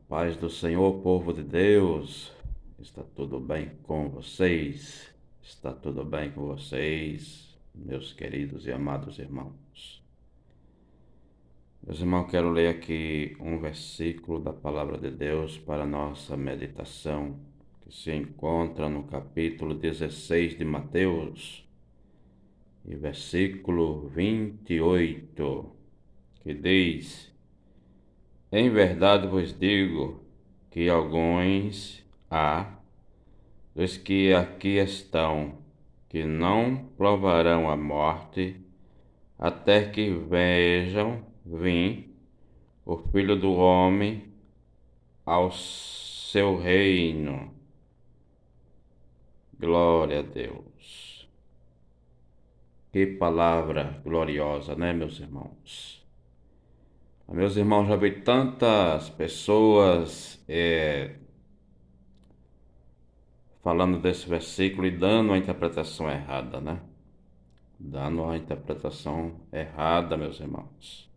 Paz do Senhor, povo de Deus, está tudo bem com vocês? Está tudo bem com vocês, meus queridos e amados irmãos? Meus irmãos, quero ler aqui um versículo da Palavra de Deus para nossa meditação, que se encontra no capítulo 16 de Mateus, e versículo 28, que diz: Em verdade vos digo que alguns há dos que aqui estão que não provarão a morte até que vejam vir o Filho do Homem ao seu reino. Glória a Deus. Que palavra gloriosa, né, meus irmãos? Meus irmãos, já vi tantas pessoas falando desse versículo e dando a interpretação errada, né? Dando a interpretação errada, meus irmãos.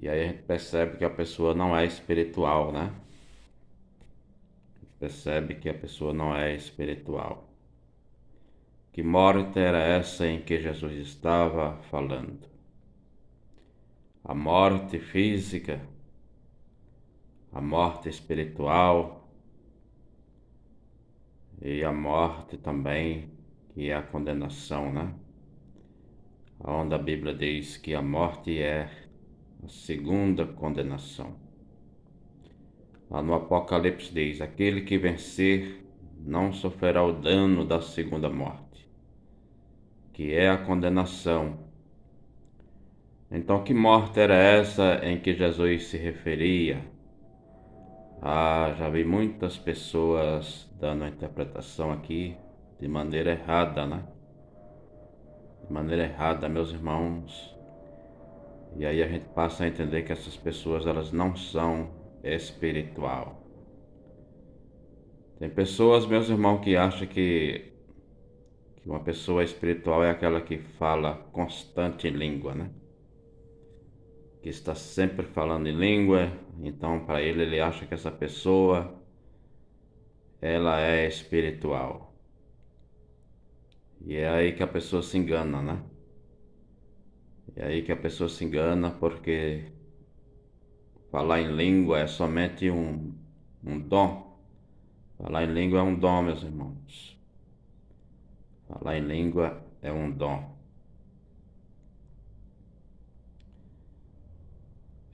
E aí a gente percebe que a pessoa não é espiritual, né? Percebe que a pessoa não é espiritual. Que morte era essa em que Jesus estava falando? A morte física, a morte espiritual e a morte também, que é a condenação, né? Onde a Bíblia diz que a morte é a segunda condenação. Lá no Apocalipse diz: aquele que vencer não sofrerá o dano da segunda morte, que é a condenação. Então, que morte era essa em que Jesus se referia? Já vi muitas pessoas dando a interpretação aqui de maneira errada, né? De maneira errada, meus irmãos. E aí a gente passa a entender que essas pessoas, elas não são espiritual. Tem pessoas, meus irmãos, que acham que uma pessoa espiritual é aquela que fala constante em língua, né? Que está sempre falando em língua. Então, para ele acha que essa pessoa, ela é espiritual. E é aí que a pessoa se engana, né? É aí que a pessoa se engana, porque falar em língua é somente um dom. Falar em língua é um dom, meus irmãos. Falar em língua é um dom.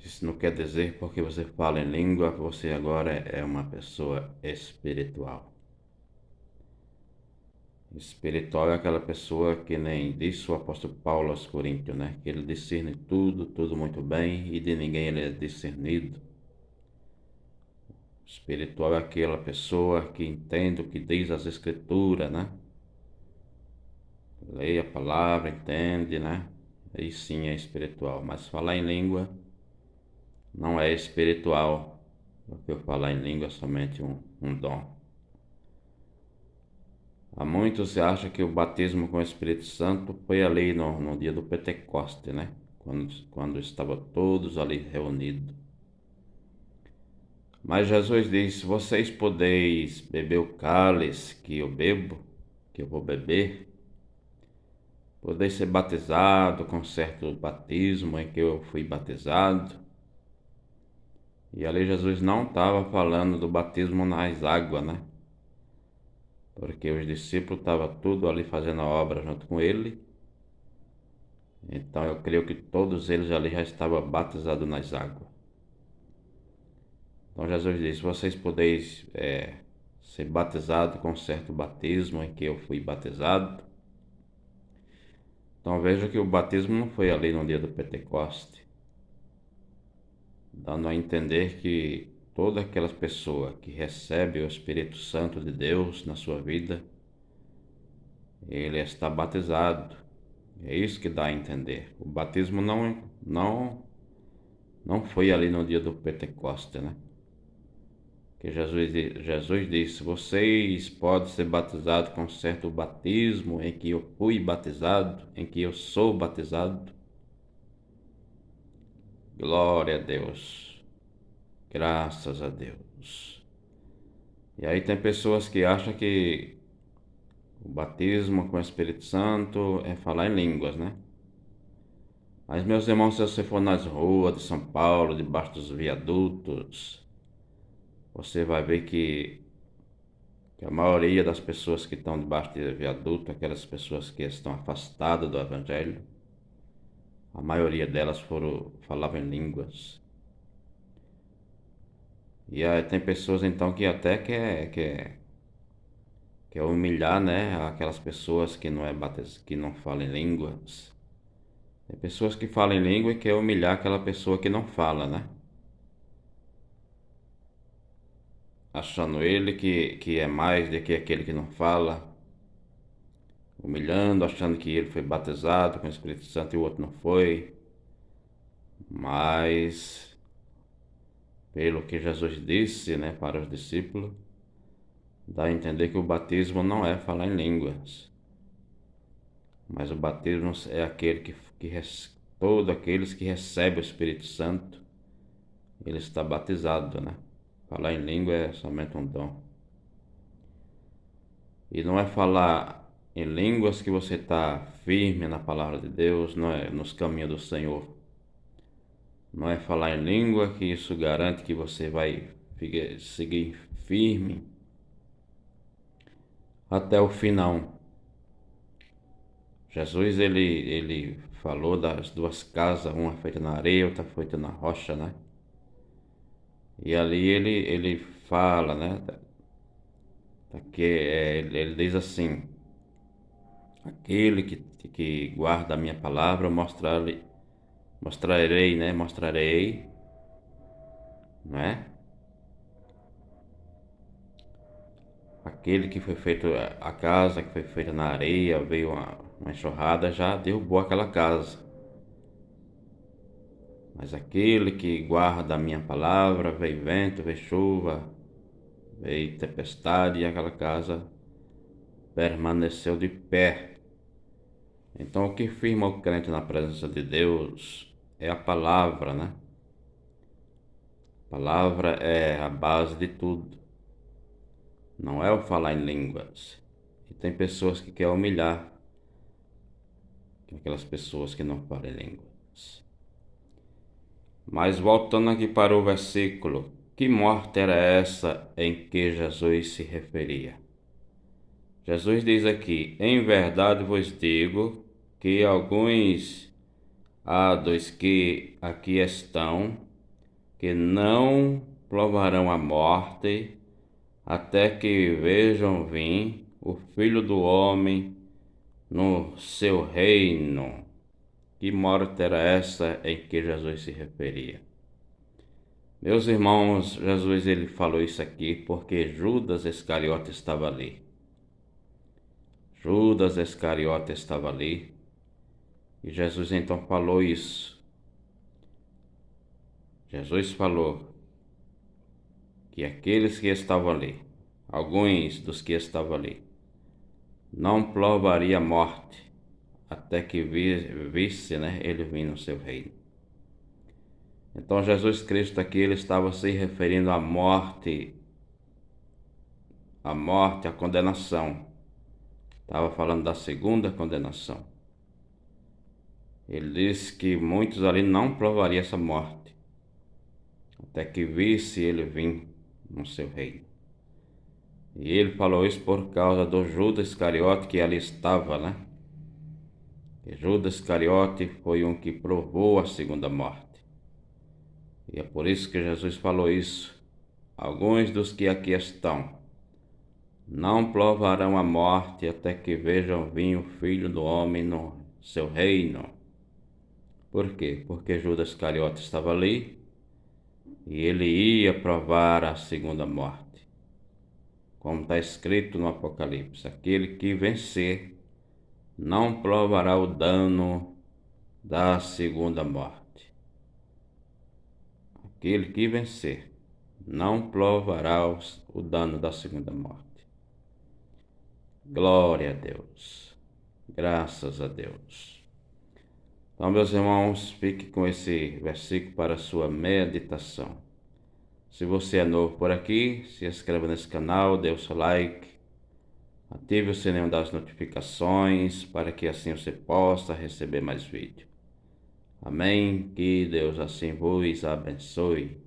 Isso não quer dizer porque você fala em língua que você agora é uma pessoa espiritual. Espiritual é aquela pessoa que nem disse o apóstolo Paulo aos Coríntios, né? Que ele discerne tudo, tudo muito bem, e de ninguém ele é discernido. Espiritual é aquela pessoa que entende o que diz as Escrituras, né? Lê a palavra, entende, né? Aí sim é espiritual. Mas falar em língua não é espiritual, porque eu falar em língua é somente um dom. Há muitos que acham que o batismo com o Espírito Santo foi ali no dia do Pentecoste, né? Quando estavam todos ali reunidos. Mas Jesus disse: vocês podeis beber o cálice que eu bebo, que eu vou beber? Podeis ser batizado com certo batismo em que eu fui batizado? E ali Jesus não estava falando do batismo nas águas, né? Porque os discípulos estavam tudo ali fazendo a obra junto com ele. Então eu creio que todos eles ali já estavam batizados nas águas. Então Jesus disse: vocês podeis ser batizados com certo batismo em que eu fui batizado. Então veja que o batismo não foi ali no dia do Pentecoste, dando a entender que toda aquela pessoa que recebe o Espírito Santo de Deus na sua vida, ele está batizado. É isso que dá a entender. O batismo não foi ali no dia do Pentecoste, né? Que Jesus disse: vocês podem ser batizados com certo batismo em que eu fui batizado, em que eu sou batizado. Glória a Deus. Graças a Deus. E aí tem pessoas que acham que o batismo com o Espírito Santo é falar em línguas, né? Mas, meus irmãos, se você for nas ruas de São Paulo, debaixo dos viadutos, você vai ver que a maioria das pessoas que estão debaixo de viaduto, aquelas pessoas que estão afastadas do Evangelho, a maioria delas falavam em línguas. E aí tem pessoas então que até quer humilhar, né, aquelas pessoas que que não falam em línguas. Tem pessoas que falam em língua e quer humilhar aquela pessoa que não fala, né? Achando ele que é mais do que aquele que não fala, humilhando, achando que ele foi batizado com o Espírito Santo e o outro não foi. Mas, pelo que Jesus disse, né, para os discípulos, dá a entender que o batismo não é falar em línguas, mas o batismo é aquele todos aqueles que recebem o Espírito Santo, ele está batizado, né? Falar em língua é somente um dom. E não é falar em línguas que você está firme na palavra de Deus, não é nos caminhos do Senhor. Não é falar em língua que isso garante que você vai seguir firme até o final. Jesus, ele falou das duas casas, uma feita na areia, outra feita na rocha, né? E ali ele fala, né? Ele diz assim: aquele que guarda a minha palavra, mostrarei, né? Mostrarei, não é? Aquele que foi feito, a casa que foi feita na areia, veio uma enxurrada, já derrubou aquela casa. Mas aquele que guarda a minha palavra, veio vento, veio chuva, veio tempestade e aquela casa permaneceu de pé. Então o que firma o crente na presença de Deus é a palavra, né? A palavra é a base de tudo. Não é o falar em línguas. E tem pessoas que querem humilhar aquelas pessoas que não falam em línguas. Mas voltando aqui para o versículo, que morte era essa em que Jesus se referia? Jesus diz aqui: em verdade vos digo que alguns há dos que aqui estão, que não provarão a morte, até que vejam vir o Filho do Homem no seu reino. Que morte era essa em que Jesus se referia? Meus irmãos, Jesus ele falou isso aqui porque Judas Iscariote estava ali. Judas Iscariote estava ali e Jesus então falou isso. Jesus falou que aqueles que estavam ali, alguns dos que estavam ali, não provaria a morte até que visse, né, ele vir no seu reino. Então Jesus Cristo aqui ele estava se referindo à morte, à condenação. Estava falando da segunda condenação. Ele disse que muitos ali não provariam essa morte, até que visse ele vir no seu reino. E ele falou isso por causa do Judas Iscariote que ali estava, né? E Judas Iscariote foi um que provou a segunda morte. E é por isso que Jesus falou isso. Alguns dos que aqui estão não provarão a morte até que vejam vir o Filho do Homem no seu reino. Por quê? Porque Judas Iscariote estava ali e ele ia provar a segunda morte. Como está escrito no Apocalipse, aquele que vencer não provará o dano da segunda morte. Aquele que vencer não provará o dano da segunda morte. Glória a Deus. Graças a Deus. Então, meus irmãos, fique com esse versículo para a sua meditação. Se você é novo por aqui, se inscreva nesse canal, dê o seu like, ative o sininho das notificações para que assim você possa receber mais vídeos. Amém? Que Deus assim vos abençoe.